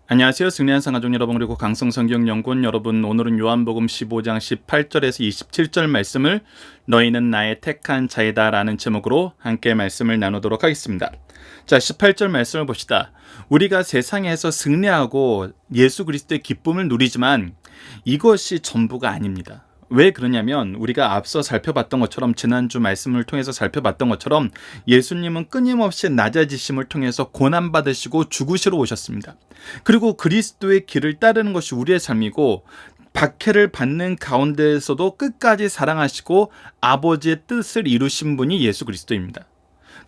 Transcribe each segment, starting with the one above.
안녕하세요. 승리한 상가족 여러분, 그리고 강성성경연구원 여러분, 오늘은 요한복음 15장 18절에서 27절 말씀을 너희는 나의 택한 자이다 라는 제목으로 함께 말씀을 나누도록 하겠습니다. 자, 18절 말씀을 봅시다. 우리가 세상에서 승리하고 예수 그리스도의 기쁨을 누리지만 이것이 전부가 아닙니다. 왜 그러냐면 우리가 앞서 살펴봤던 것처럼, 지난주 말씀을 통해서 살펴봤던 것처럼 예수님은 끊임없이 낮아지심을 통해서 고난받으시고 죽으시러 오셨습니다. 그리고 그리스도의 길을 따르는 것이 우리의 삶이고, 박해를 받는 가운데에서도 끝까지 사랑하시고 아버지의 뜻을 이루신 분이 예수 그리스도입니다.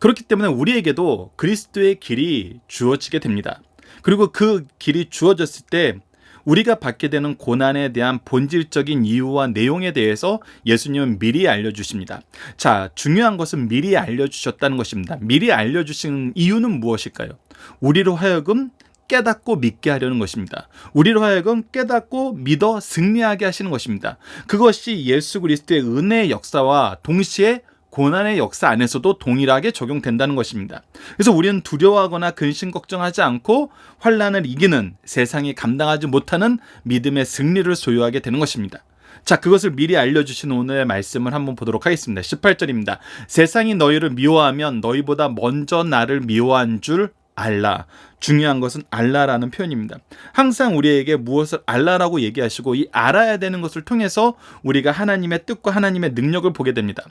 그렇기 때문에 우리에게도 그리스도의 길이 주어지게 됩니다. 그리고 그 길이 주어졌을 때 우리가 받게 되는 고난에 대한 본질적인 이유와 내용에 대해서 예수님은 미리 알려주십니다. 자, 중요한 것은 미리 알려주셨다는 것입니다. 미리 알려주신 이유는 무엇일까요? 우리로 하여금 깨닫고 믿게 하려는 것입니다. 우리로 하여금 깨닫고 믿어 승리하게 하시는 것입니다. 그것이 예수 그리스도의 은혜의 역사와 동시에 고난의 역사 안에서도 동일하게 적용된다는 것입니다. 그래서 우리는 두려워하거나 근심 걱정하지 않고 환난을 이기는, 세상이 감당하지 못하는 믿음의 승리를 소유하게 되는 것입니다. 자, 그것을 미리 알려주신 오늘의 말씀을 한번 보도록 하겠습니다. 18절입니다. 세상이 너희를 미워하면 너희보다 먼저 나를 미워한 줄 알라. 중요한 것은 알라라는 표현입니다. 항상 우리에게 무엇을 알라라고 얘기하시고, 이 알아야 되는 것을 통해서 우리가 하나님의 뜻과 하나님의 능력을 보게 됩니다.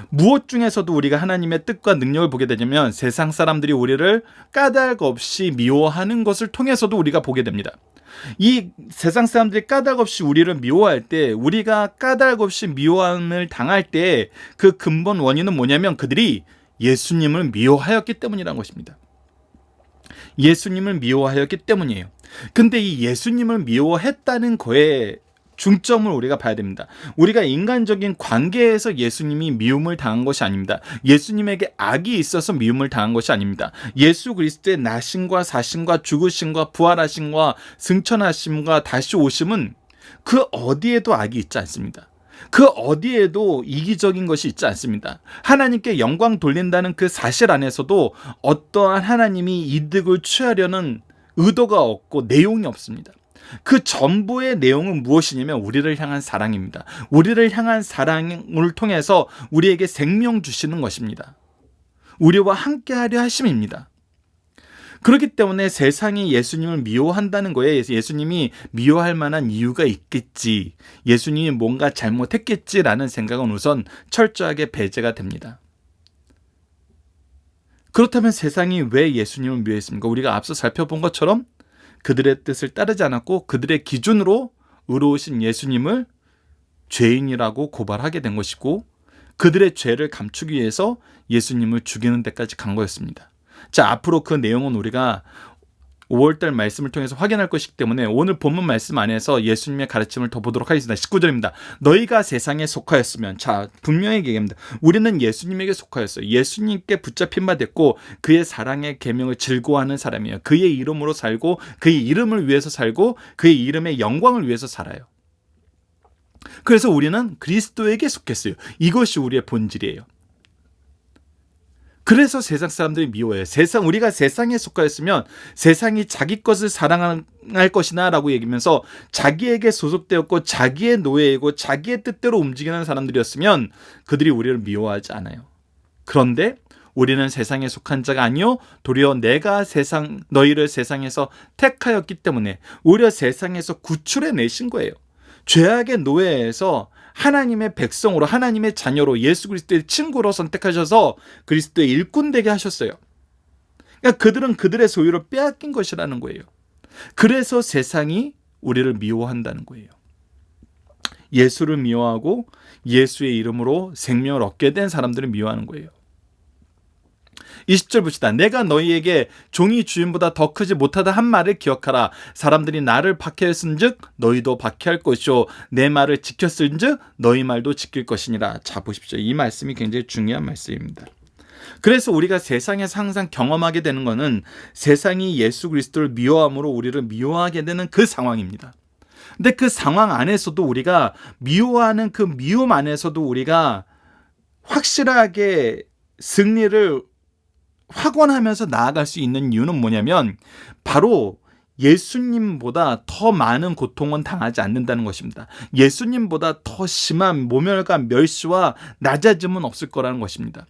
무엇 중에서도 우리가 하나님의 뜻과 능력을 보게 되냐면 세상 사람들이 우리를 까닭 없이 미워하는 것을 통해서도 우리가 보게 됩니다. 이 세상 사람들이 까닭 없이 우리를 미워할 때, 우리가 까닭 없이 미워함을 당할 때 그 근본 원인은 뭐냐면 그들이 예수님을 미워하였기 때문이라는 것입니다. 예수님을 미워하였기 때문이에요. 근데 이 예수님을 미워했다는 거에 중점을 우리가 봐야 됩니다. 우리가 인간적인 관계에서 예수님이 미움을 당한 것이 아닙니다. 예수님에게 악이 있어서 미움을 당한 것이 아닙니다. 예수 그리스도의 나심과 사심과 죽으심과 부활하심과 승천하심과 다시 오심은 그 어디에도 악이 있지 않습니다. 그 어디에도 이기적인 것이 있지 않습니다. 하나님께 영광 돌린다는 그 사실 안에서도 어떠한 하나님이 이득을 취하려는 의도가 없고 내용이 없습니다. 그 전부의 내용은 무엇이냐면 우리를 향한 사랑입니다. 우리를 향한 사랑을 통해서 우리에게 생명 주시는 것입니다. 우리와 함께하려 하심입니다. 그렇기 때문에 세상이 예수님을 미워한다는 거에 예수님이 미워할 만한 이유가 있겠지, 예수님이 뭔가 잘못했겠지라는 생각은 우선 철저하게 배제가 됩니다. 그렇다면 세상이 왜 예수님을 미워했습니까? 우리가 앞서 살펴본 것처럼 그들의 뜻을 따르지 않았고 그들의 기준으로 의로우신 예수님을 죄인이라고 고발하게 된 것이고, 그들의 죄를 감추기 위해서 예수님을 죽이는 데까지 간 거였습니다. 자, 앞으로 그 내용은 우리가 5월달 말씀을 통해서 확인할 것이기 때문에 오늘 본문 말씀 안에서 예수님의 가르침을 더 보도록 하겠습니다. 19절입니다. 너희가 세상에 속하였으면, 자, 분명히 얘기합니다. 우리는 예수님에게 속하였어요. 예수님께 붙잡힌 바 됐고 그의 사랑의 계명을 즐거워하는 사람이에요. 그의 이름으로 살고 그의 이름을 위해서 살고 그의 이름의 영광을 위해서 살아요. 그래서 우리는 그리스도에게 속했어요. 이것이 우리의 본질이에요. 그래서 세상 사람들이 미워해요. 우리가 세상에 속하였으면 세상이 자기 것을 사랑할 것이나 라고 얘기하면서 자기에게 소속되었고 자기의 노예이고 자기의 뜻대로 움직이는 사람들이었으면 그들이 우리를 미워하지 않아요. 그런데 우리는 세상에 속한 자가 아니요 도리어 내가 너희를 세상에서 택하였기 때문에 오히려 세상에서 구출해 내신 거예요. 죄악의 노예에서 하나님의 백성으로, 하나님의 자녀로, 예수 그리스도의 친구로 선택하셔서 그리스도의 일꾼 되게 하셨어요. 그러니까 그들은 그들의 소유를 빼앗긴 것이라는 거예요. 그래서 세상이 우리를 미워한다는 거예요. 예수를 미워하고 예수의 이름으로 생명을 얻게 된 사람들을 미워하는 거예요. 20절 봅시다. 내가 너희에게 종이 주인보다 더 크지 못하다 한 말을 기억하라. 사람들이 나를 박해했은즉 너희도 박해할 것이요 내 말을 지켰은즉 너희 말도 지킬 것이니라. 자, 보십시오. 이 말씀이 굉장히 중요한 말씀입니다. 그래서 우리가 세상에서 항상 경험하게 되는 것은 세상이 예수 그리스도를 미워함으로 우리를 미워하게 되는 그 상황입니다. 근데 그 상황 안에서도 우리가 미워하는 그 미움 안에서도 우리가 확실하게 승리를 확언하면서 나아갈 수 있는 이유는 뭐냐면 바로 예수님보다 더 많은 고통은 당하지 않는다는 것입니다. 예수님보다 더 심한 모멸과 멸시와 낮아짐은 없을 거라는 것입니다.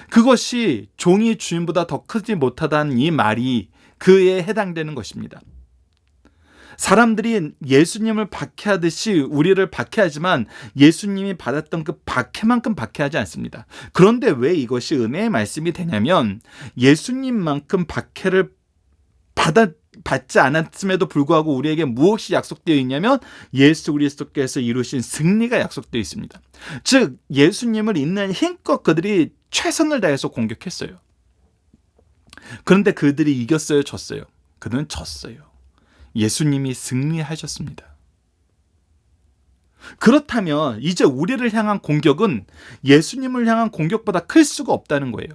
그것이 종이 주인보다 더 크지 못하다는 이 말이 그에 해당되는 것입니다. 사람들이 예수님을 박해하듯이 우리를 박해하지만 예수님이 받았던 그 박해만큼 박해하지 않습니다. 그런데 왜 이것이 은혜의 말씀이 되냐면 예수님만큼 박해를 받지 않았음에도 불구하고 우리에게 무엇이 약속되어 있냐면 예수 그리스도께서 이루신 승리가 약속되어 있습니다. 즉 예수님을 있는 힘껏 그들이 최선을 다해서 공격했어요. 그런데 그들이 이겼어요, 졌어요? 그들은 졌어요. 예수님이 승리하셨습니다. 그렇다면 이제 우리를 향한 공격은 예수님을 향한 공격보다 클 수가 없다는 거예요.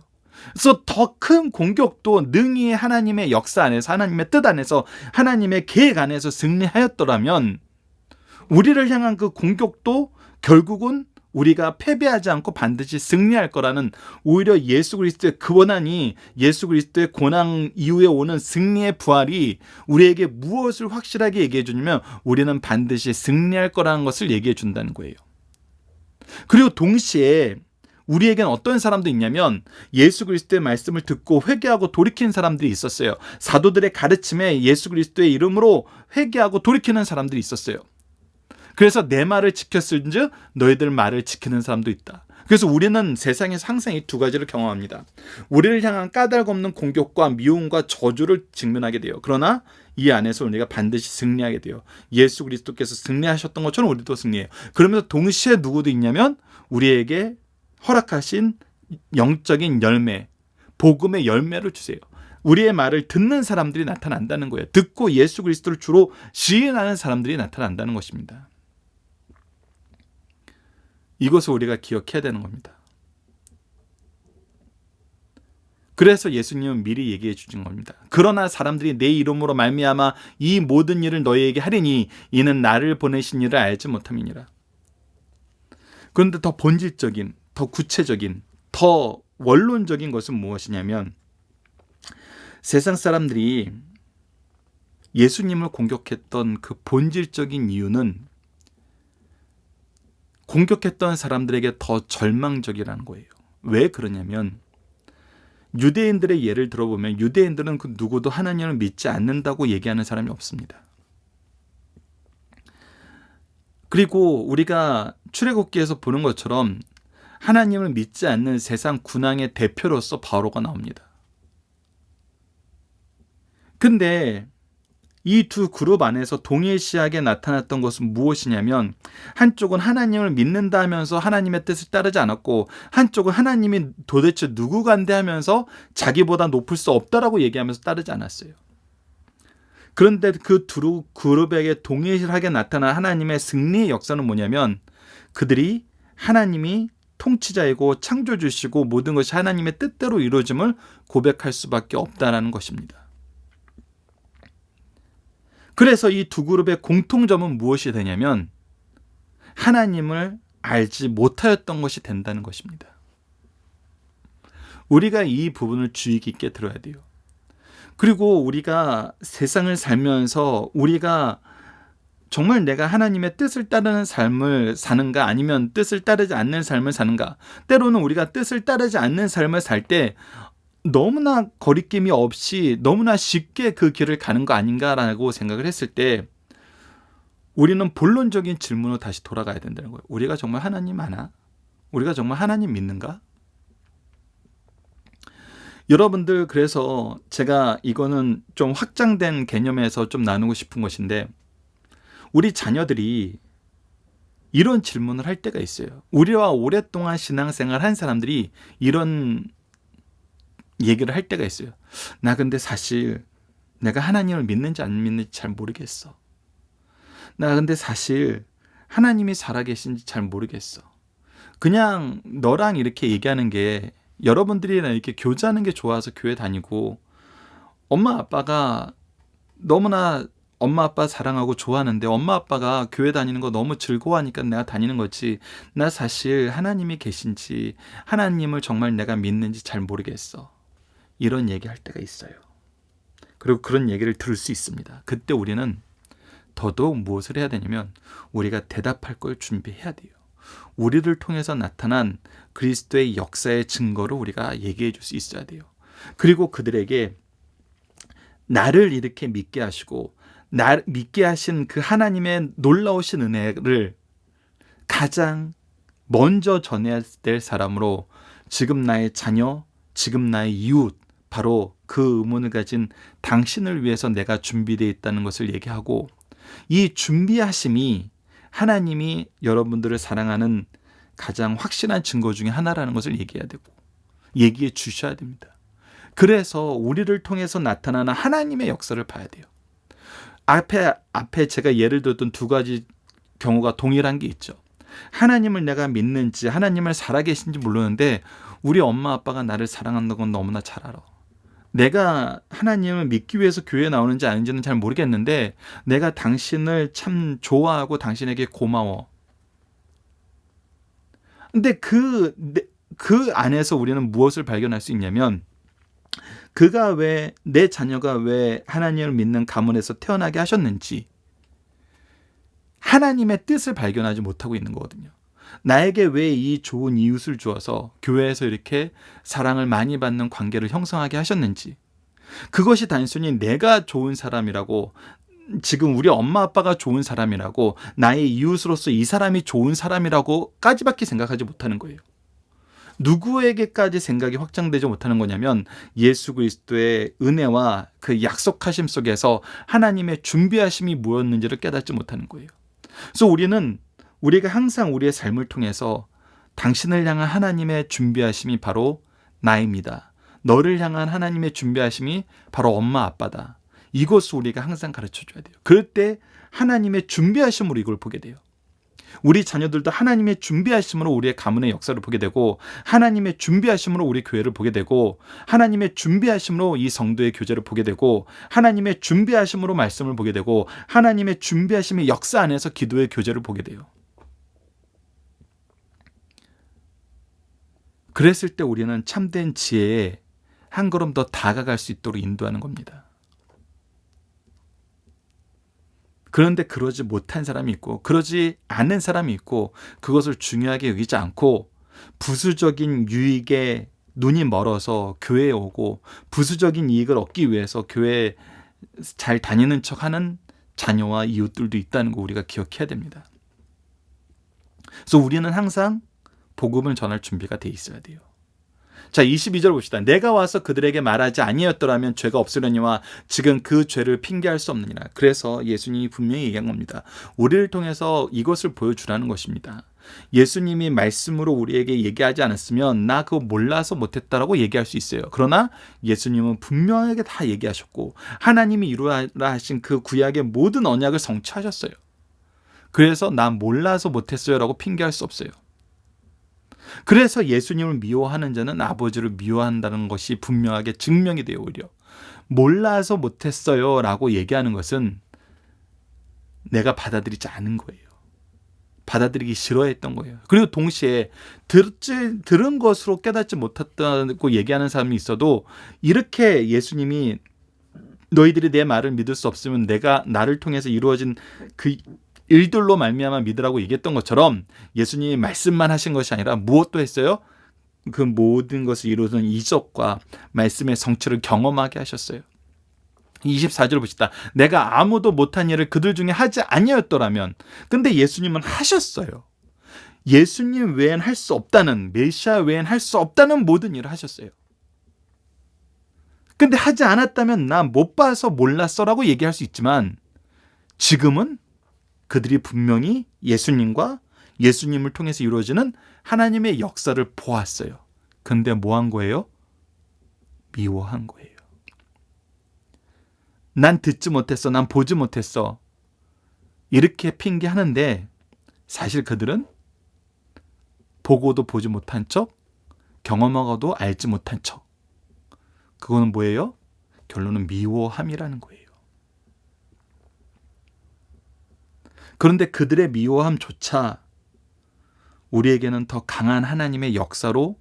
그래서 더 큰 공격도 능히 하나님의 역사 안에서, 하나님의 뜻 안에서, 하나님의 계획 안에서 승리하였더라면 우리를 향한 그 공격도 결국은 우리가 패배하지 않고 반드시 승리할 거라는, 오히려 예수 그리스도의 고난이, 예수 그리스도의 고난 이후에 오는 승리의 부활이 우리에게 무엇을 확실하게 얘기해 주냐면 우리는 반드시 승리할 거라는 것을 얘기해 준다는 거예요. 그리고 동시에 우리에겐 어떤 사람도 있냐면 예수 그리스도의 말씀을 듣고 회개하고 돌이킨 사람들이 있었어요. 사도들의 가르침에 예수 그리스도의 이름으로 회개하고 돌이키는 사람들이 있었어요. 그래서 내 말을 지켰을즉 너희들 말을 지키는 사람도 있다. 그래서 우리는 세상에서 항상 이 두 가지를 경험합니다. 우리를 향한 까닭 없는 공격과 미움과 저주를 직면하게 돼요. 그러나 이 안에서 우리가 반드시 승리하게 돼요. 예수 그리스도께서 승리하셨던 것처럼 우리도 승리해요. 그러면서 동시에 누구도 있냐면 우리에게 허락하신 영적인 열매, 복음의 열매를 주세요. 우리의 말을 듣는 사람들이 나타난다는 거예요. 듣고 예수 그리스도를 주로 시인하는 사람들이 나타난다는 것입니다. 이것을 우리가 기억해야 되는 겁니다. 그래서 예수님은 미리 얘기해 주신 겁니다. 그러나 사람들이 내 이름으로 말미암아 이 모든 일을 너희에게 하리니 이는 나를 보내신 이를 알지 못함이니라. 그런데 더 본질적인, 더 구체적인, 더 원론적인 것은 무엇이냐면 세상 사람들이 예수님을 공격했던 그 본질적인 이유는 공격했던 사람들에게 더 절망적이라는 거예요. 왜 그러냐면 유대인들의 예를 들어보면 유대인들은 그 누구도 하나님을 믿지 않는다고 얘기하는 사람이 없습니다. 그리고 우리가 출애굽기에서 보는 것처럼 하나님을 믿지 않는 세상 군왕의 대표로서 바로가 나옵니다. 근데 이 두 그룹 안에서 동일시하게 나타났던 것은 무엇이냐면 한쪽은 하나님을 믿는다 하면서 하나님의 뜻을 따르지 않았고 한쪽은 하나님이 도대체 누구간데 하면서 자기보다 높을 수 없다라고 얘기하면서 따르지 않았어요. 그런데 그 두 그룹에게 동일하게 나타난 하나님의 승리의 역사는 뭐냐면 그들이 하나님이 통치자이고 창조주시고 모든 것이 하나님의 뜻대로 이루어짐을 고백할 수밖에 없다는 것입니다. 그래서 이 두 그룹의 공통점은 무엇이 되냐면 하나님을 알지 못하였던 것이 된다는 것입니다. 우리가 이 부분을 주의 깊게 들어야 돼요. 그리고 우리가 세상을 살면서 우리가 정말 내가 하나님의 뜻을 따르는 삶을 사는가 아니면 뜻을 따르지 않는 삶을 사는가, 때로는 우리가 뜻을 따르지 않는 삶을 살 때 너무나 거리낌이 없이 너무나 쉽게 그 길을 가는 거 아닌가라고 생각을 했을 때 우리는 본론적인 질문으로 다시 돌아가야 된다는 거예요. 우리가 정말 하나님 아나? 우리가 정말 하나님 믿는가? 여러분들, 그래서 제가 이거는 좀 확장된 개념에서 좀 나누고 싶은 것인데 우리 자녀들이 이런 질문을 할 때가 있어요. 우리와 오랫동안 신앙생활 한 사람들이 이런 얘기를 할 때가 있어요. 나 근데 사실 내가 하나님을 믿는지 안 믿는지 잘 모르겠어. 나 근데 사실 하나님이 살아계신지 잘 모르겠어. 그냥 너랑 이렇게 얘기하는 게, 여러분들이랑 이렇게 교제하는 게 좋아서 교회 다니고 엄마 아빠가 너무나 엄마 아빠 사랑하고 좋아하는데 엄마 아빠가 교회 다니는 거 너무 즐거워하니까 내가 다니는 거지, 나 사실 하나님이 계신지 하나님을 정말 내가 믿는지 잘 모르겠어. 이런 얘기할 때가 있어요. 그리고 그런 얘기를 들을 수 있습니다. 그때 우리는 더더욱 무엇을 해야 되냐면 우리가 대답할 걸 준비해야 돼요. 우리를 통해서 나타난 그리스도의 역사의 증거를 우리가 얘기해 줄 수 있어야 돼요. 그리고 그들에게 나를 이렇게 믿게 하시고 나 믿게 하신 그 하나님의 놀라우신 은혜를 가장 먼저 전해야 될 사람으로 지금 나의 자녀, 지금 나의 이웃, 바로 그 의문을 가진 당신을 위해서 내가 준비되어 있다는 것을 얘기하고, 이 준비하심이 하나님이 여러분들을 사랑하는 가장 확실한 증거 중에 하나라는 것을 얘기해야 되고 얘기해 주셔야 됩니다. 그래서 우리를 통해서 나타나는 하나님의 역사를 봐야 돼요. 앞에 제가 예를 들었던 두 가지 경우가 동일한 게 있죠. 하나님을 내가 믿는지 하나님을 살아계신지 모르는데 우리 엄마 아빠가 나를 사랑한다는 건 너무나 잘 알아. 내가 하나님을 믿기 위해서 교회에 나오는지 아닌지는 잘 모르겠는데 내가 당신을 참 좋아하고 당신에게 고마워. 근데 그 안에서 우리는 무엇을 발견할 수 있냐면, 그가 왜, 내 자녀가 왜 하나님을 믿는 가문에서 태어나게 하셨는지 하나님의 뜻을 발견하지 못하고 있는 거거든요. 나에게 왜 이 좋은 이웃을 주어서 교회에서 이렇게 사랑을 많이 받는 관계를 형성하게 하셨는지, 그것이 단순히 내가 좋은 사람이라고, 지금 우리 엄마 아빠가 좋은 사람이라고, 나의 이웃으로서 이 사람이 좋은 사람이라고까지밖에 생각하지 못하는 거예요. 누구에게까지 생각이 확장되지 못하는 거냐면 예수 그리스도의 은혜와 그 약속하심 속에서 하나님의 준비하심이 무엇인지를 깨닫지 못하는 거예요. 그래서 우리가 항상 우리의 삶을 통해서 당신을 향한 하나님의 준비하심이 바로 나입니다. 너를 향한 하나님의 준비하심이 바로 엄마 아빠다. 이것을 우리가 항상 가르쳐줘야 돼요. 그럴 때 하나님의 준비하심으로 이걸 보게 돼요. 우리 자녀들도 하나님의 준비하심으로 우리의 가문의 역사를 보게 되고, 하나님의 준비하심으로 우리 교회를 보게 되고, 하나님의 준비하심으로 이 성도의 교제를 보게 되고, 하나님의 준비하심으로 말씀을 보게 되고, 하나님의 준비하심의 역사 안에서 기도의 교제를 보게 돼요. 그랬을 때 우리는 참된 지혜에 한 걸음 더 다가갈 수 있도록 인도하는 겁니다. 그런데 그러지 못한 사람이 있고 그러지 않는 사람이 있고, 그것을 중요하게 여기지 않고 부수적인 유익에 눈이 멀어서 교회에 오고 부수적인 이익을 얻기 위해서 교회에 잘 다니는 척하는 자녀와 이웃들도 있다는 거 우리가 기억해야 됩니다. 그래서 우리는 항상 복음을 전할 준비가 돼 있어야 돼요. 자, 22절 봅시다. 내가 와서 그들에게 말하지 아니었더라면 죄가 없으려니와 지금 그 죄를 핑계할 수 없느니라. 그래서 예수님이 분명히 얘기한 겁니다. 우리를 통해서 이것을 보여주라는 것입니다. 예수님이 말씀으로 우리에게 얘기하지 않았으면 나 그거 몰라서 못했다라고 얘기할 수 있어요. 그러나 예수님은 분명하게 다 얘기하셨고 하나님이 이루라 하신 그 구약의 모든 언약을 성취하셨어요. 그래서 나 몰라서 못했어요 라고 핑계할 수 없어요. 그래서 예수님을 미워하는 자는 아버지를 미워한다는 것이 분명하게 증명이 돼요. 오히려 몰라서 못했어요 라고 얘기하는 것은 내가 받아들이지 않은 거예요. 받아들이기 싫어했던 거예요. 그리고 동시에 들은 것으로 깨닫지 못했다고 얘기하는 사람이 있어도, 이렇게 예수님이 너희들이 내 말을 믿을 수 없으면 내가 나를 통해서 이루어진 그 일들로 말미암아 믿으라고 얘기했던 것처럼 예수님이 말씀만 하신 것이 아니라 무엇도 했어요? 그 모든 것을 이루는 이적과 말씀의 성취를 경험하게 하셨어요. 24절 봅시다. 내가 아무도 못한 일을 그들 중에 하지 아니었더라면. 근데 예수님은 하셨어요. 예수님 외엔 할 수 없다는, 메시아 외엔 할 수 없다는 모든 일을 하셨어요. 근데 하지 않았다면 나 못 봐서 몰랐어라고 얘기할 수 있지만, 지금은 그들이 분명히 예수님과 예수님을 통해서 이루어지는 하나님의 역사를 보았어요. 근데 뭐 한 거예요? 미워한 거예요. 난 듣지 못했어, 난 보지 못했어, 이렇게 핑계하는데 사실 그들은 보고도 보지 못한 척, 경험하고도 알지 못한 척. 그거는 뭐예요? 결론은 미워함이라는 거예요. 그런데 그들의 미워함조차 우리에게는 더 강한 하나님의 역사로,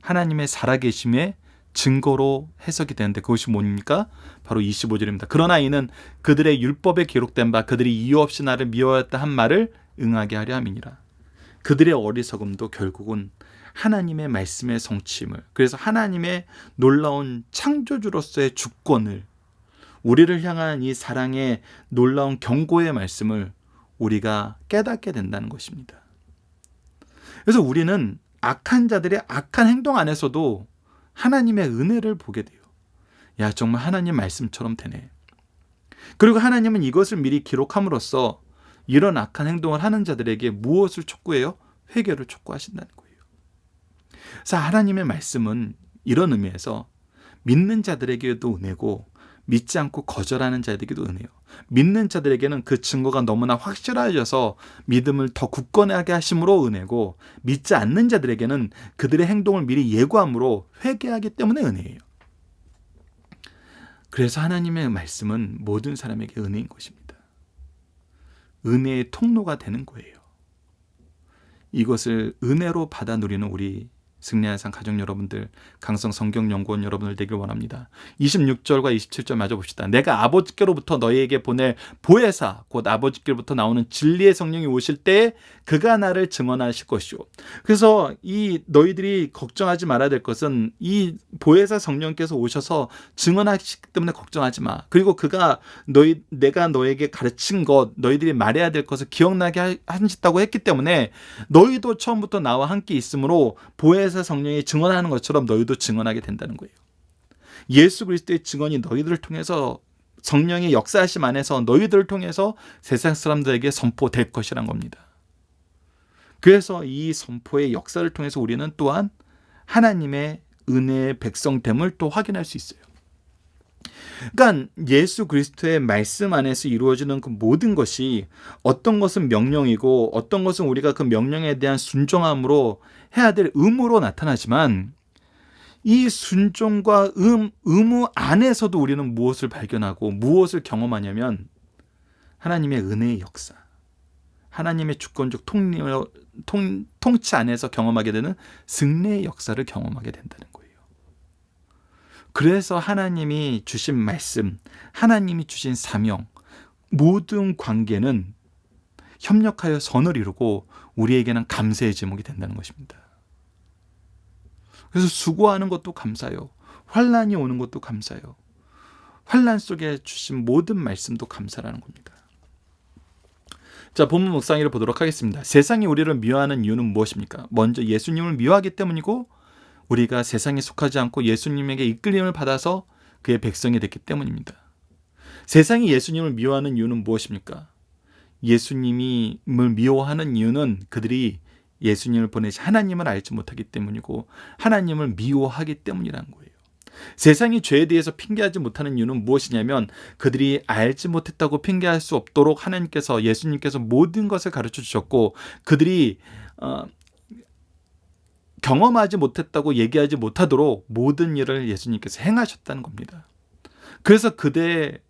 하나님의 살아계심의 증거로 해석이 되는데 그것이 뭡니까? 바로 25절입니다. 그러나 이는 그들의 율법에 기록된 바 그들이 이유 없이 나를 미워하였다 한 말을 응하게 하려 함이니라. 그들의 어리석음도 결국은 하나님의 말씀의 성취임을, 그래서 하나님의 놀라운 창조주로서의 주권을, 우리를 향한 이 사랑의 놀라운 경고의 말씀을 우리가 깨닫게 된다는 것입니다. 그래서 우리는 악한 자들의 악한 행동 안에서도 하나님의 은혜를 보게 돼요. 야, 정말 하나님 말씀처럼 되네. 그리고 하나님은 이것을 미리 기록함으로써 이런 악한 행동을 하는 자들에게 무엇을 촉구해요? 회개를 촉구하신다는 거예요. 그래서 하나님의 말씀은 이런 의미에서 믿는 자들에게도 은혜고 믿지 않고 거절하는 자들에게도 은혜요. 믿는 자들에게는 그 증거가 너무나 확실해져서 믿음을 더 굳건하게 하심으로 은혜고, 믿지 않는 자들에게는 그들의 행동을 미리 예고함으로 회개하기 때문에 은혜예요. 그래서 하나님의 말씀은 모든 사람에게 은혜인 것입니다. 은혜의 통로가 되는 거예요. 이것을 은혜로 받아 누리는 우리 승리의 산 가족 여러분들, 강성 성경연구원 여러분들 되길 원합니다. 26절과 27절 마저 봅시다. 내가 아버지께로부터 너희에게 보낼 보혜사, 곧 아버지께로부터 나오는 진리의 성령이 오실 때 그가 나를 증언하실 것이요. 그래서 이 너희들이 걱정하지 말아야 될 것은 이 보혜사 성령께서 오셔서 증언하시기 때문에 걱정하지 마. 그리고 그가 내가 너에게 가르친 것, 너희들이 말해야 될 것을 기억나게 하신다고 했기 때문에 너희도 처음부터 나와 함께 있으므로 보혜사 성령이 증언하는 것처럼 너희도 증언하게 된다는 거예요. 예수 그리스도의 증언이 너희들을 통해서, 성령의 역사하심 안에서 너희들을 통해서 세상 사람들에게 선포될 것이란 겁니다. 그래서 이 선포의 역사를 통해서 우리는 또한 하나님의 은혜의 백성됨을 또 확인할 수 있어요. 그러니까 예수 그리스도의 말씀 안에서 이루어지는 그 모든 것이, 어떤 것은 명령이고 어떤 것은 우리가 그 명령에 대한 순종함으로 해야 될 의무로 나타나지만, 이 순종과 의무 안에서도 우리는 무엇을 발견하고 무엇을 경험하냐면 하나님의 은혜의 역사, 하나님의 주권적 통치 안에서 경험하게 되는 승리의 역사를 경험하게 된다는 거예요. 그래서 하나님이 주신 말씀, 하나님이 주신 사명, 모든 관계는 협력하여 선을 이루고 우리에게는 감사의 제목이 된다는 것입니다. 그래서 수고하는 것도 감사요, 환난이 오는 것도 감사요, 환난 속에 주신 모든 말씀도 감사라는 겁니다. 자, 본문 묵상기를 보도록 하겠습니다. 세상이 우리를 미워하는 이유는 무엇입니까? 먼저 예수님을 미워하기 때문이고, 우리가 세상에 속하지 않고 예수님에게 이끌림을 받아서 그의 백성이 됐기 때문입니다. 세상이 예수님을 미워하는 이유는 무엇입니까? 예수님을 미워하는 이유는 그들이 예수님을 보내신 하나님을 알지 못하기 때문이고, 하나님을 미워하기 때문이라는 거예요. 세상이 죄에 대해서 핑계하지 못하는 이유는 무엇이냐면, 그들이 알지 못했다고 핑계할 수 없도록 하나님께서, 예수님께서 모든 것을 가르쳐 주셨고, 그들이 경험하지 못했다고 얘기하지 못하도록 모든 일을 예수님께서 행하셨다는 겁니다. 그래서 그들의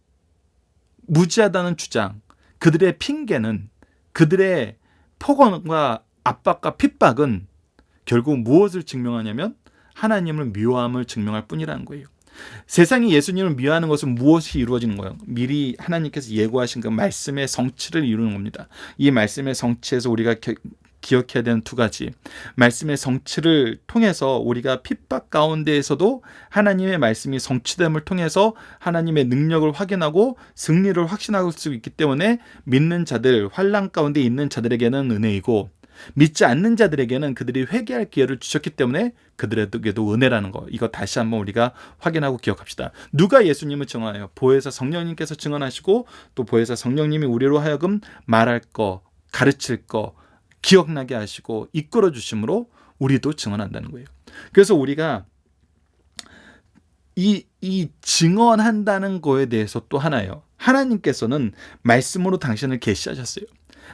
무지하다는 주장, 그들의 핑계는, 그들의 폭언과 압박과 핍박은 결국 무엇을 증명하냐면 하나님을 미워함을 증명할 뿐이라는 거예요. 세상이 예수님을 미워하는 것은 무엇이 이루어지는 거예요? 미리 하나님께서 예고하신 그 말씀의 성취를 이루는 겁니다. 이 말씀의 성취에서 우리가 기억해야 되는 두 가지, 말씀의 성취를 통해서 우리가 핍박 가운데에서도 하나님의 말씀이 성취됨을 통해서 하나님의 능력을 확인하고 승리를 확신할 수 있기 때문에 믿는 자들, 환난 가운데 있는 자들에게는 은혜이고, 믿지 않는 자들에게는 그들이 회개할 기회를 주셨기 때문에 그들에게도 은혜라는 거, 이거 다시 한번 우리가 확인하고 기억합시다. 누가 예수님을 증언해요? 보혜사 성령님께서 증언하시고, 또 보혜사 성령님이 우리로 하여금 말할 거, 가르칠 거 기억나게 하시고 이끌어 주심으로 우리도 증언한다는 거예요. 그래서 우리가 이 증언한다는 거에 대해서 또 하나예요. 하나님께서는 말씀으로 당신을 계시하셨어요.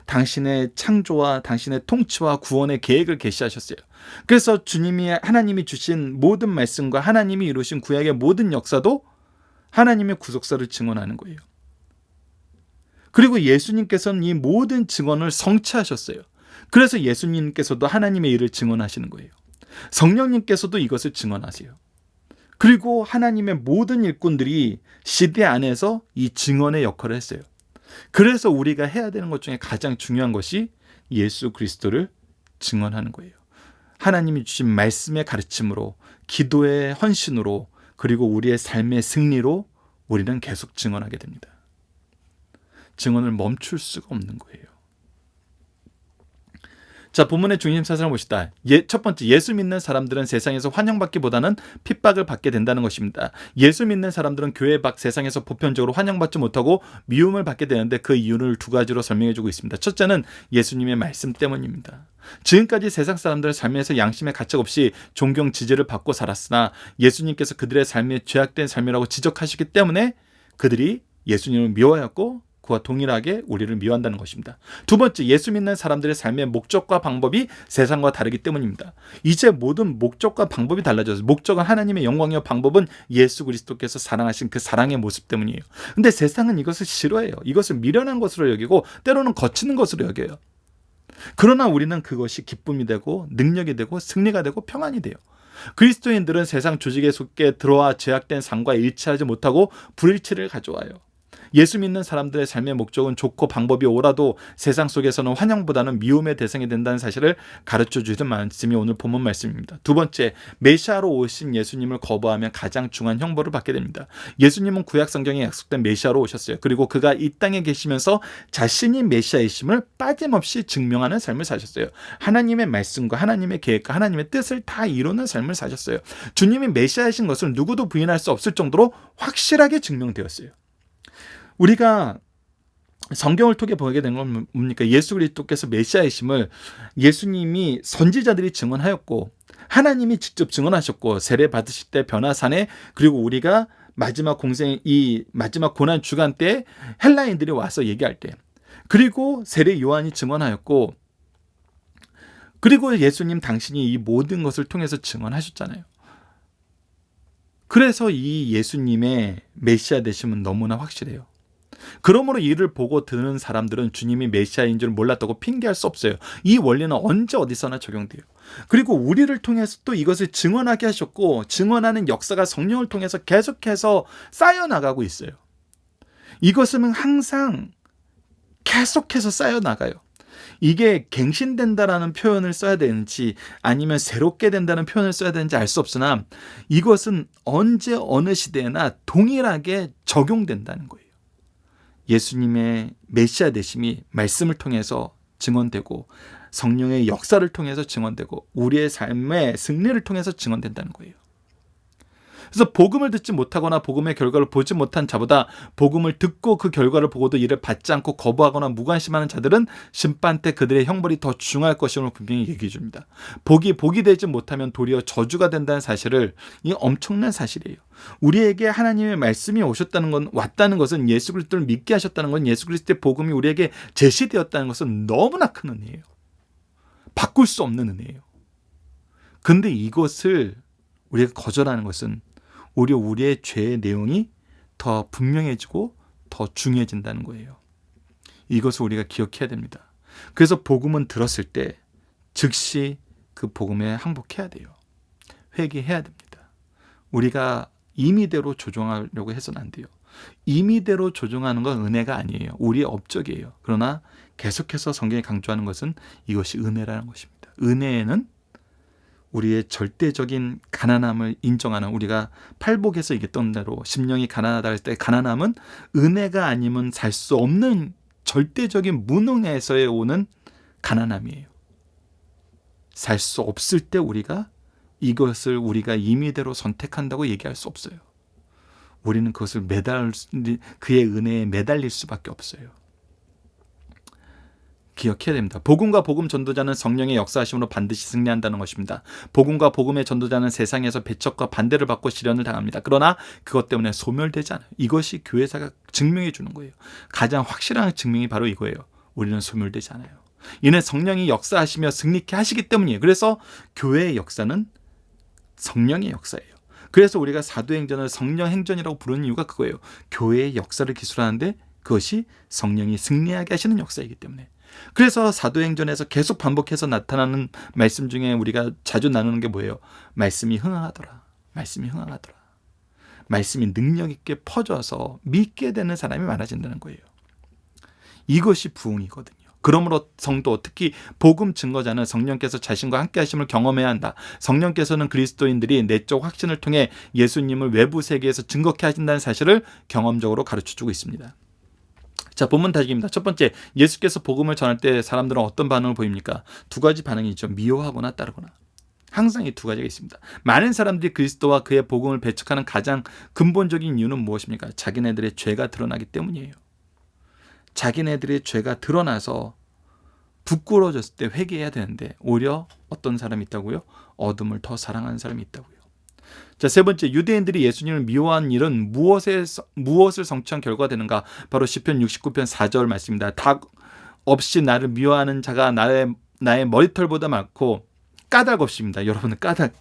당신의 창조와 당신의 통치와 구원의 계획을 계시하셨어요. 그래서 하나님이 주신 모든 말씀과 하나님이 이루신 구약의 모든 역사도 하나님의 구속사를 증언하는 거예요. 그리고 예수님께서는 이 모든 증언을 성취하셨어요. 그래서 예수님께서도 하나님의 일을 증언하시는 거예요. 성령님께서도 이것을 증언하세요. 그리고 하나님의 모든 일꾼들이 시대 안에서 이 증언의 역할을 했어요. 그래서 우리가 해야 되는 것 중에 가장 중요한 것이 예수 그리스도를 증언하는 거예요. 하나님이 주신 말씀의 가르침으로, 기도의 헌신으로, 그리고 우리의 삶의 승리로 우리는 계속 증언하게 됩니다. 증언을 멈출 수가 없는 거예요. 자, 본문의 중심 사실을 봅시다. 첫 번째, 예수 믿는 사람들은 세상에서 환영받기보다는 핍박을 받게 된다는 것입니다. 예수 믿는 사람들은 교회 밖 세상에서 보편적으로 환영받지 못하고 미움을 받게 되는데 그 이유를 두 가지로 설명해주고 있습니다. 첫째는 예수님의 말씀 때문입니다. 지금까지 세상 사람들은 삶에서 양심의 가책 없이 존경 지지를 받고 살았으나 예수님께서 그들의 삶이 죄악된 삶이라고 지적하시기 때문에 그들이 예수님을 미워하였고 그와 동일하게 우리를 미워한다는 것입니다. 두 번째, 예수 믿는 사람들의 삶의 목적과 방법이 세상과 다르기 때문입니다. 이제 모든 목적과 방법이 달라져서 목적은 하나님의 영광이요 방법은 예수 그리스도께서 사랑하신 그 사랑의 모습 때문이에요. 근데 세상은 이것을 싫어해요. 이것을 미련한 것으로 여기고 때로는 거치는 것으로 여겨요. 그러나 우리는 그것이 기쁨이 되고 능력이 되고 승리가 되고 평안이 돼요. 그리스도인들은 세상 조직에 속해 들어와 죄악된 삶과 일치하지 못하고 불일치를 가져와요. 예수 믿는 사람들의 삶의 목적은 좋고 방법이 옳아도 세상 속에서는 환영보다는 미움의 대상이 된다는 사실을 가르쳐 주는 말씀이 오늘 본문 말씀입니다. 두 번째, 메시아로 오신 예수님을 거부하면 가장 중한 형벌을 받게 됩니다. 예수님은 구약 성경에 약속된 메시아로 오셨어요. 그리고 그가 이 땅에 계시면서 자신이 메시아이심을 빠짐없이 증명하는 삶을 사셨어요. 하나님의 말씀과 하나님의 계획과 하나님의 뜻을 다 이루는 삶을 사셨어요. 주님이 메시아이신 것을 누구도 부인할 수 없을 정도로 확실하게 증명되었어요. 우리가 성경을 통해 보게 된 건 뭡니까? 예수 그리스도께서 메시아이심을 예수님이 선지자들이 증언하였고 하나님이 직접 증언하셨고 세례 받으실 때 변화산에 그리고 우리가 마지막 공생 이 마지막 고난 주간 때 헬라인들이 와서 얘기할 때 그리고 세례 요한이 증언하였고 그리고 예수님 당신이 이 모든 것을 통해서 증언하셨잖아요. 그래서 이 예수님의 메시아 되심은 너무나 확실해요. 그러므로 이를 보고 듣는 사람들은 주님이 메시아인 줄 몰랐다고 핑계할 수 없어요. 이 원리는 언제 어디서나 적용돼요. 그리고 우리를 통해서 또 이것을 증언하게 하셨고 증언하는 역사가 성령을 통해서 계속해서 쌓여나가고 있어요. 이것은 항상 계속해서 쌓여나가요. 이게 갱신된다라는 표현을 써야 되는지 아니면 새롭게 된다는 표현을 써야 되는지 알 수 없으나 이것은 언제 어느 시대나 동일하게 적용된다는 거예요. 예수님의 메시아 되심이 말씀을 통해서 증언되고 성령의 역사를 통해서 증언되고 우리의 삶의 승리를 통해서 증언된다는 거예요. 그래서 복음을 듣지 못하거나 복음의 결과를 보지 못한 자보다 복음을 듣고 그 결과를 보고도 이를 받지 않고 거부하거나 무관심하는 자들은 심판 때 그들의 형벌이 더 중할 것임을 분명히 얘기해 줍니다. 복이 되지 못하면 도리어 저주가 된다는 사실을 이 엄청난 사실이에요. 우리에게 하나님의 말씀이 왔다는 것은 예수 그리스도를 믿게 하셨다는 건 예수 그리스도의 복음이 우리에게 제시되었다는 것은 너무나 큰 은혜예요. 바꿀 수 없는 은혜예요. 근데 이것을 우리가 거절하는 것은 오히려 우리의 죄의 내용이 더 분명해지고 더 중요해진다는 거예요. 이것을 우리가 기억해야 됩니다. 그래서 복음은 들었을 때 즉시 그 복음에 항복해야 돼요. 회개해야 됩니다. 우리가 임의대로 조종하려고 해서는 안 돼요. 임의대로 조종하는 건 은혜가 아니에요. 우리의 업적이에요. 그러나 계속해서 성경이 강조하는 것은 이것이 은혜라는 것입니다. 은혜에는 우리의 절대적인 가난함을 인정하는 우리가 팔복에서 얘기했던 대로 심령이 가난하다 할 때 가난함은 은혜가 아니면 살 수 없는 절대적인 무능에서에 오는 가난함이에요. 살 수 없을 때 이것을 우리가 임의대로 선택한다고 얘기할 수 없어요. 우리는 그것을 그의 은혜에 매달릴 수밖에 없어요. 기억해야 됩니다. 복음과 복음 전도자는 성령의 역사하심으로 반드시 승리한다는 것입니다. 복음과 복음의 전도자는 세상에서 배척과 반대를 받고 시련을 당합니다. 그러나 그것 때문에 소멸되지 않아요. 이것이 교회사가 증명해 주는 거예요. 가장 확실한 증명이 바로 이거예요. 우리는 소멸되지 않아요. 이는 성령이 역사하시며 승리케 하시기 때문이에요. 그래서 교회의 역사는 성령의 역사예요. 그래서 우리가 사도행전을 성령행전이라고 부르는 이유가 그거예요. 교회의 역사를 기술하는데 그것이 성령이 승리하게 하시는 역사이기 때문에. 그래서 사도행전에서 계속 반복해서 나타나는 말씀 중에 우리가 자주 나누는 게 뭐예요? 말씀이 흥하더라. 말씀이 흥하더라. 말씀이 능력 있게 퍼져서 믿게 되는 사람이 많아진다는 거예요. 이것이 부흥이거든요. 그러므로 성도, 특히 복음 증거자는 성령께서 자신과 함께 하심을 경험해야 한다. 성령께서는 그리스도인들이 내적 확신을 통해 예수님을 외부 세계에서 증거케 하신다는 사실을 경험적으로 가르쳐주고 있습니다. 자, 본문 다시기입니다. 첫 번째, 예수께서 복음을 전할 때 사람들은 어떤 반응을 보입니까? 두 가지 반응이 있죠. 미워하거나 따르거나. 항상 이 두 가지가 있습니다. 많은 사람들이 그리스도와 그의 복음을 배척하는 가장 근본적인 이유는 무엇입니까? 자기네들의 죄가 드러나기 때문이에요. 자기네들의 죄가 드러나서 부끄러워졌을 때 회개해야 되는데 오히려 어떤 사람이 있다고요? 어둠을 더 사랑하는 사람이 있다고요. 자, 세 번째, 유대인들이 예수님을 미워한 일은 무엇을 성취한 결과가 되는가? 바로 시편 69편 4절 말씀입니다. 닭 없이 나를 미워하는 자가 나의 머리털보다 많고 까닭 없이입니다. 여러분은 까자가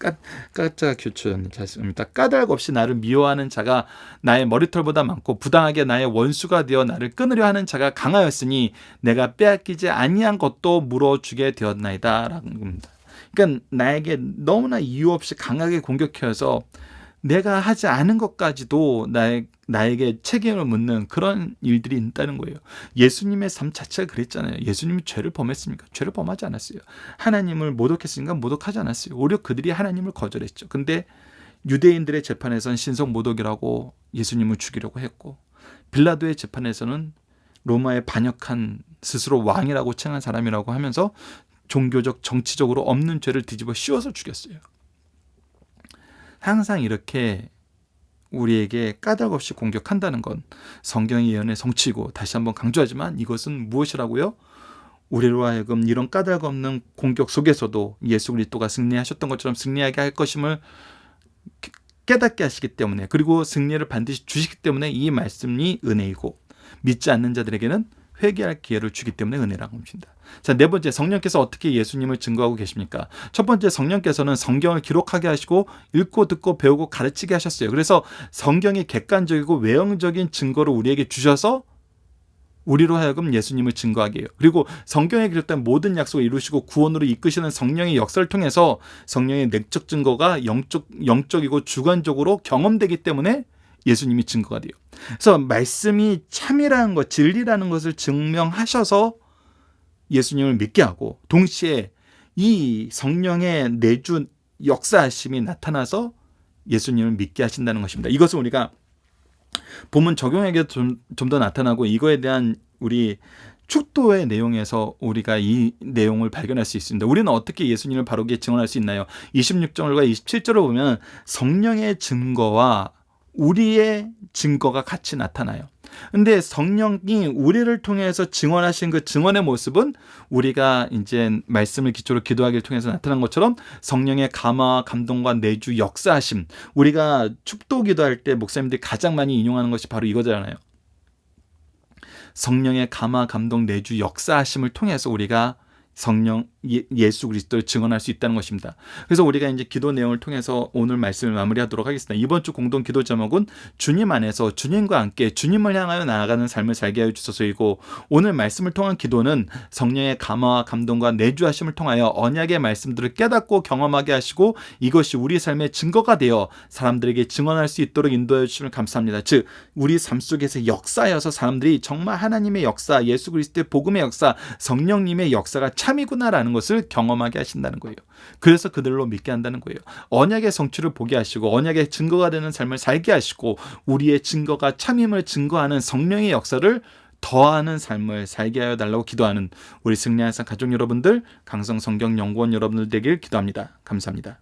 교초였는 잘습니다. 까닭 없이 나를 미워하는 자가 나의 머리털보다 많고 부당하게 나의 원수가 되어 나를 끊으려 하는 자가 강하였으니 내가 빼앗기지 아니한 것도 물어주게 되었나이다 라는 겁니다. 그러니까 나에게 너무나 이유 없이 강하게 공격해서 내가 하지 않은 것까지도 나에게 책임을 묻는 그런 일들이 있다는 거예요. 예수님의 삶 자체가 그랬잖아요. 예수님이 죄를 범했습니까? 죄를 범하지 않았어요. 하나님을 모독했으니까 모독하지 않았어요. 오히려 그들이 하나님을 거절했죠. 근데 유대인들의 재판에서는 신성 모독이라고 예수님을 죽이려고 했고, 빌라도의 재판에서는 로마에 반역한 스스로 왕이라고 칭한 사람이라고 하면서 종교적, 정치적으로 없는 죄를 뒤집어 씌워서 죽였어요. 항상 이렇게 우리에게 까닭 없이 공격한다는 건 성경의 예언의 성취고, 다시 한번 강조하지만 이것은 무엇이라고요? 우리로 하여금 이런 까닭 없는 공격 속에서도 예수 그리스도가 승리하셨던 것처럼 승리하게 할 것임을 깨닫게 하시기 때문에, 그리고 승리를 반드시 주시기 때문에 이 말씀이 은혜이고, 믿지 않는 자들에게는 회개할 기회를 주기 때문에 은혜라고 합니다. 자, 네 번째, 성령께서 어떻게 예수님을 증거하고 계십니까? 첫 번째, 성령께서는 성경을 기록하게 하시고 읽고 듣고 배우고 가르치게 하셨어요. 그래서 성경이 객관적이고 외형적인 증거를 우리에게 주셔서 우리로 하여금 예수님을 증거하게 해요. 그리고 성경에 기록된 모든 약속을 이루시고 구원으로 이끄시는 성령의 역사를 통해서 성령의 내적 증거가 영적이고 주관적으로 경험되기 때문에 예수님이 증거가 돼요. 그래서 말씀이 참이라는 것, 진리라는 것을 증명하셔서 예수님을 믿게 하고, 동시에 이 성령의 내주 역사하심이 나타나서 예수님을 믿게 하신다는 것입니다. 이것은 우리가 본문 적용에게 좀 더 나타나고, 이거에 대한 우리 축도의 내용에서 우리가 이 내용을 발견할 수 있습니다. 우리는 어떻게 예수님을 바르게 증언할 수 있나요? 26절과 27절을 보면 성령의 증거와 우리의 증거가 같이 나타나요. 근데 성령이 우리를 통해서 증언하신 그 증언의 모습은 우리가 이제 말씀을 기초로 기도하기를 통해서 나타난 것처럼 성령의 감화와 감동과 내주 역사하심, 우리가 축도 기도할 때 목사님들이 가장 많이 인용하는 것이 바로 이거잖아요. 성령의 감화, 감동, 내주 역사하심을 통해서 우리가 성령 예수 그리스도를 증언할 수 있다는 것입니다. 그래서 우리가 이제 기도 내용을 통해서 오늘 말씀을 마무리하도록 하겠습니다. 이번 주 공동 기도 제목은 주님 안에서 주님과 함께 주님을 향하여 나아가는 삶을 살게 하여 주소서이고, 오늘 말씀을 통한 기도는 성령의 감화와 감동과 내주하심을 통하여 언약의 말씀들을 깨닫고 경험하게 하시고, 이것이 우리 삶의 증거가 되어 사람들에게 증언할 수 있도록 인도해 주심을 감사합니다. 즉, 우리 삶 속에서 역사여서 사람들이 정말 하나님의 역사, 예수 그리스도의 복음의 역사, 성령님의 역사가 참이구나라는 것을 경험하게 하신다는 거예요. 그래서 그들로 믿게 한다는 거예요. 언약의 성취를 보게 하시고, 언약의 증거가 되는 삶을 살게 하시고, 우리의 증거가 참임을 증거하는 성령의 역사를 더하는 삶을 살게 하여 달라고 기도하는 우리 승리한 삶 가족 여러분들, 강성 성경 연구원 여러분들 되길 기도합니다. 감사합니다.